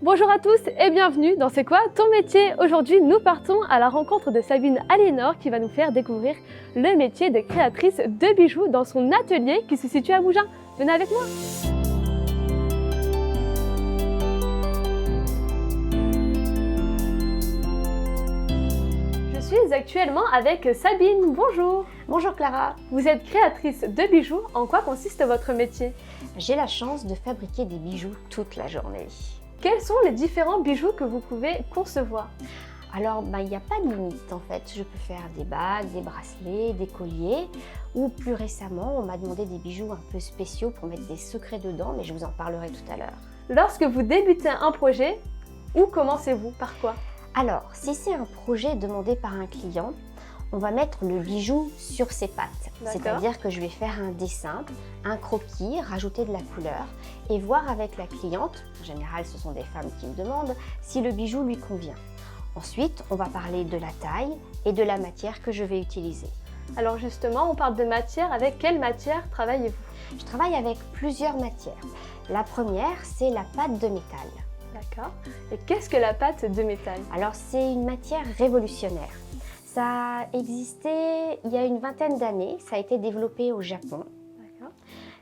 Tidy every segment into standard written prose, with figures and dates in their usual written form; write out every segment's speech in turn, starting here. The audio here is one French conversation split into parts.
Bonjour à tous et bienvenue dans C'est quoi ton métier? Aujourd'hui, nous partons à la rencontre de Sabine Aliénor qui va nous faire découvrir le métier de créatrice de bijoux dans son atelier qui se situe à Mougins. Venez avec moi! Je suis actuellement avec Sabine. Bonjour! Bonjour Clara. Vous êtes créatrice de bijoux. En quoi consiste votre métier? J'ai la chance de fabriquer des bijoux toute la journée. Quels sont les différents bijoux que vous pouvez concevoir? Alors, il n'y a pas de limite en fait. Je peux faire des bagues, des bracelets, des colliers. Ou plus récemment, on m'a demandé des bijoux un peu spéciaux pour mettre des secrets dedans, mais je vous en parlerai tout à l'heure. Lorsque vous débutez un projet, où commencez-vous? Par quoi? Alors, si c'est un projet demandé par un client, on va mettre le bijou sur ses pattes. C'est-à-dire que je vais faire un dessin, un croquis, rajouter de la couleur et voir avec la cliente, en général ce sont des femmes qui me demandent, si le bijou lui convient. Ensuite, on va parler de la taille et de la matière que je vais utiliser. Alors justement, on parle de matière. Avec quelle matière travaillez-vous? Je travaille avec plusieurs matières. La première, c'est la pâte de métal. D'accord. Et qu'est-ce que la pâte de métal? Alors c'est une matière révolutionnaire. Ça a existé il y a une vingtaine d'années, ça a été développé au Japon.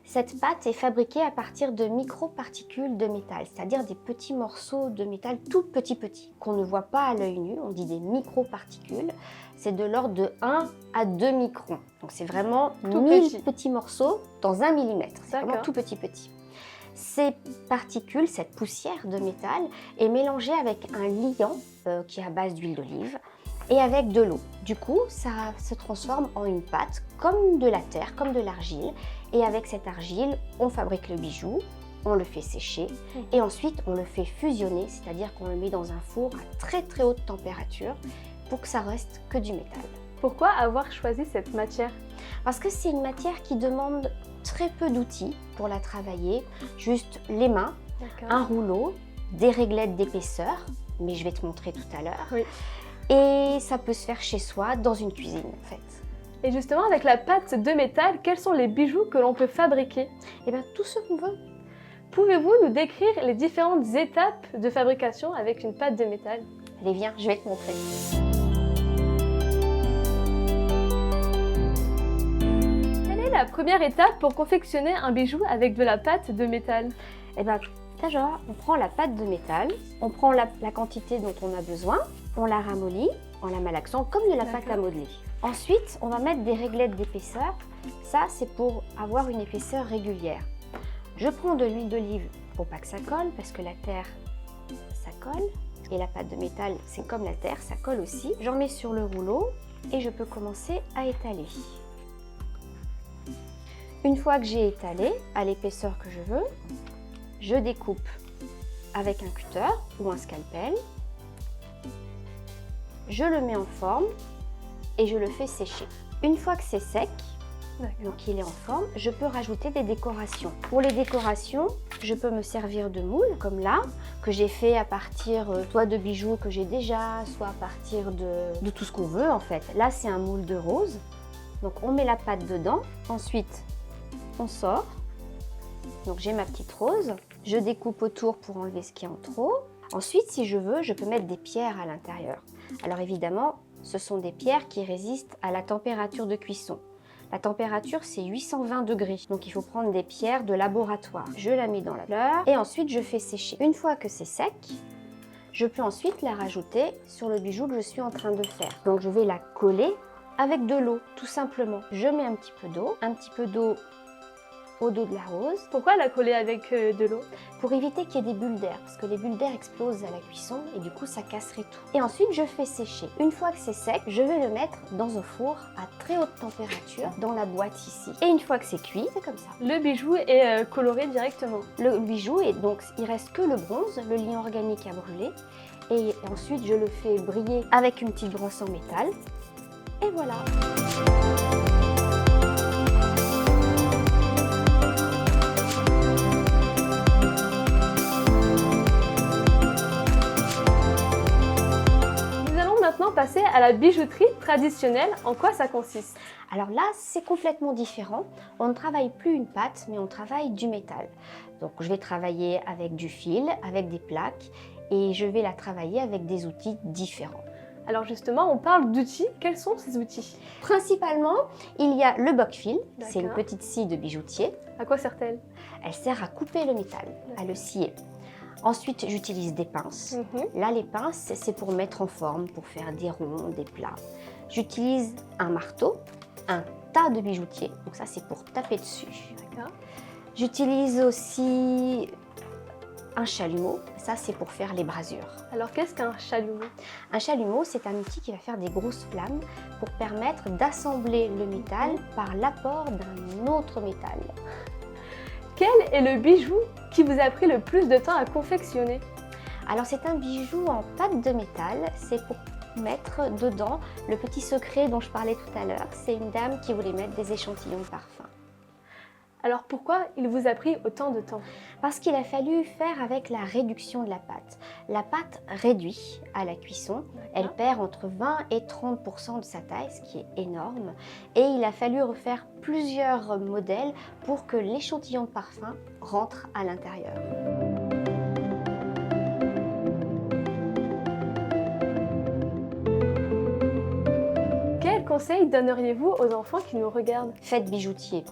Cette pâte est fabriquée à partir de microparticules de métal, c'est-à-dire des petits morceaux de métal tout petits, qu'on ne voit pas à l'œil nu, on dit des microparticules. C'est de l'ordre de 1 à 2 microns. Donc c'est vraiment 1000 petits morceaux dans 1 millimètre, c'est vraiment tout petit. Ces particules, cette poussière de métal, est mélangée avec un liant qui est à base d'huile d'olive, et avec de l'eau. Du coup, ça se transforme en une pâte comme de la terre, comme de l'argile. Et avec cette argile, on fabrique le bijou, on le fait sécher et ensuite on le fait fusionner, c'est-à-dire qu'on le met dans un four à très haute température pour que ça reste que du métal. Pourquoi avoir choisi cette matière? Parce que c'est une matière qui demande très peu d'outils pour la travailler, juste les mains, un rouleau, des réglettes d'épaisseur, mais je vais te montrer tout à l'heure. Oui. Et ça peut se faire chez soi, dans une cuisine en fait. Et justement, avec la pâte de métal, quels sont les bijoux que l'on peut fabriquer? Eh bien, tout ce qu'on veut. Pouvez-vous nous décrire les différentes étapes de fabrication avec une pâte de métal? Allez, viens, je vais te montrer. Quelle est la première étape pour confectionner un bijou avec de la pâte de métal? Eh bien, d'abord, on prend la pâte de métal, on prend la quantité dont on a besoin, on la ramollit en la malaxant comme de la pâte à modeler. Ensuite, on va mettre des réglettes d'épaisseur. Ça, c'est pour avoir une épaisseur régulière. Je prends de l'huile d'olive pour pas que ça colle, parce que la terre, ça colle. Et la pâte de métal, c'est comme la terre, ça colle aussi. J'en mets sur le rouleau et je peux commencer à étaler. Une fois que j'ai étalé à l'épaisseur que je veux, je découpe avec un cutter ou un scalpel. Je le mets en forme et je le fais sécher. Une fois que c'est sec, donc il est en forme, je peux rajouter des décorations. Pour les décorations, je peux me servir de moules, comme là, que j'ai fait à partir soit de bijoux que j'ai déjà, soit à partir de tout ce qu'on veut en fait. Là, c'est un moule de rose. Donc on met la pâte dedans, ensuite on sort. Donc j'ai ma petite rose, je découpe autour pour enlever ce qui est en trop. Ensuite, si je veux, je peux mettre des pierres à l'intérieur. Alors évidemment, ce sont des pierres qui résistent à la température de cuisson. La température, c'est 820 degrés. Donc il faut prendre des pierres de laboratoire. Je la mets dans la fleur et ensuite je fais sécher. Une fois que c'est sec, je peux ensuite la rajouter sur le bijou que je suis en train de faire. Donc je vais la coller avec de l'eau, tout simplement. Je mets un petit peu d'eau au dos de la rose. Pourquoi la coller avec de l'eau? Pour éviter qu'il y ait des bulles d'air, parce que les bulles d'air explosent à la cuisson et du coup ça casserait tout. Et ensuite je fais sécher. Une fois que c'est sec, je vais le mettre dans un four à très haute température, dans la boîte ici. Et une fois que c'est cuit, c'est comme ça. Le bijou est coloré directement. Le bijou, et donc il reste que le bronze, le liant organique à brûler. Et ensuite je le fais briller avec une petite brosse en métal. Et voilà. passer à la bijouterie traditionnelle. En quoi ça consiste? Alors là, c'est complètement différent. On ne travaille plus une pâte, mais on travaille du métal. Donc je vais travailler avec du fil, avec des plaques, et je vais la travailler avec des outils différents. Alors justement, on parle d'outils. Quels sont ces outils? Principalement, il y a le boc-fil. C'est une petite scie de bijoutier. À quoi sert-elle? Elle sert à couper le métal, à le scier. Ensuite, j'utilise des pinces. Là, les pinces, c'est pour mettre en forme, pour faire des ronds, des plats. J'utilise un marteau, un tas de bijoutier. Donc ça, c'est pour taper dessus. J'utilise aussi un chalumeau. Ça, c'est pour faire les brasures. Alors, qu'est-ce qu'un chalumeau? Un chalumeau, c'est un outil qui va faire des grosses flammes pour permettre d'assembler le métal par l'apport d'un autre métal. Quel est le bijou qui vous a pris le plus de temps à confectionner? Alors, c'est un bijou en pâte de métal. C'est pour mettre dedans le petit secret dont je parlais tout à l'heure. C'est une dame qui voulait mettre des échantillons de parfum. Alors pourquoi il vous a pris autant de temps? Parce qu'il a fallu faire avec la réduction de la pâte. La pâte réduit à la cuisson, elle perd entre 20 et 30% de sa taille, ce qui est énorme. Et il a fallu refaire plusieurs modèles pour que l'échantillon de parfum rentre à l'intérieur. Quel conseil donneriez-vous aux enfants qui nous regardent? Faites bijoutier.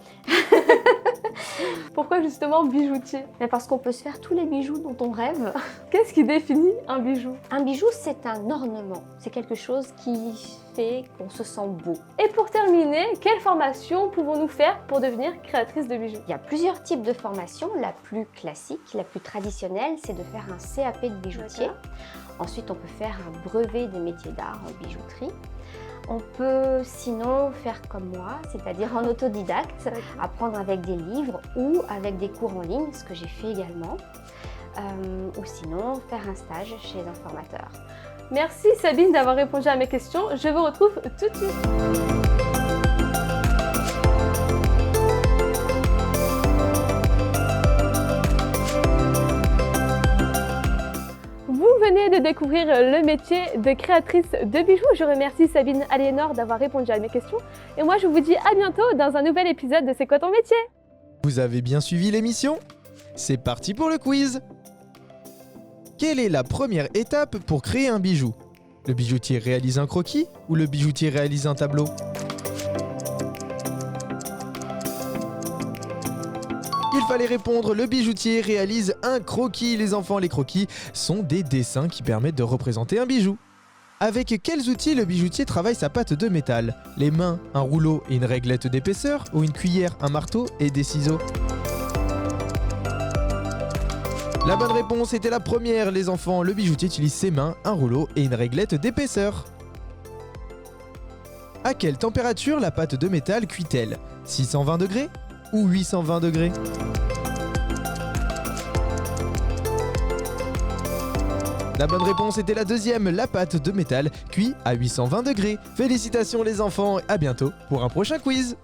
Pourquoi justement bijoutier? Mais parce qu'on peut se faire tous les bijoux dont on rêve. Qu'est-ce qui définit un bijou? Un bijou, c'est un ornement. C'est quelque chose qui fait qu'on se sent beau. Et pour terminer, quelle formation pouvons-nous faire pour devenir créatrice de bijoux? Il y a plusieurs types de formations. La plus classique, la plus traditionnelle, c'est de faire un CAP de bijoutier. Ensuite, on peut faire un brevet des métiers d'art en bijouterie. On peut sinon faire comme moi, c'est-à-dire en autodidacte, apprendre avec des livres ou avec des cours en ligne, ce que j'ai fait également. Ou sinon faire un stage chez un formateur. Merci Sabine d'avoir répondu à mes questions. Je vous retrouve tout de suite. Vous venez de découvrir le métier de créatrice de bijoux. Je remercie Sabine Aliénor d'avoir répondu à mes questions. Et moi, je vous dis à bientôt dans un nouvel épisode de C'est quoi ton métier? Vous avez bien suivi l'émission? C'est parti pour le quiz! Quelle est la première étape pour créer un bijou? Le bijoutier réalise un croquis ou le bijoutier réalise un tableau? Il fallait répondre, le bijoutier réalise un croquis. Les enfants, les croquis sont des dessins qui permettent de représenter un bijou. Avec quels outils le bijoutier travaille sa pâte de métal? Les mains, un rouleau et une réglette d'épaisseur, ou une cuillère, un marteau et des ciseaux? La bonne réponse était la première, les enfants. Le bijoutier utilise ses mains, un rouleau et une réglette d'épaisseur. À quelle température la pâte de métal cuit-elle? 620 degrés ou 820 degrés? La bonne réponse était la deuxième, la pâte de métal cuit à 820 degrés. Félicitations les enfants, à bientôt pour un prochain quiz.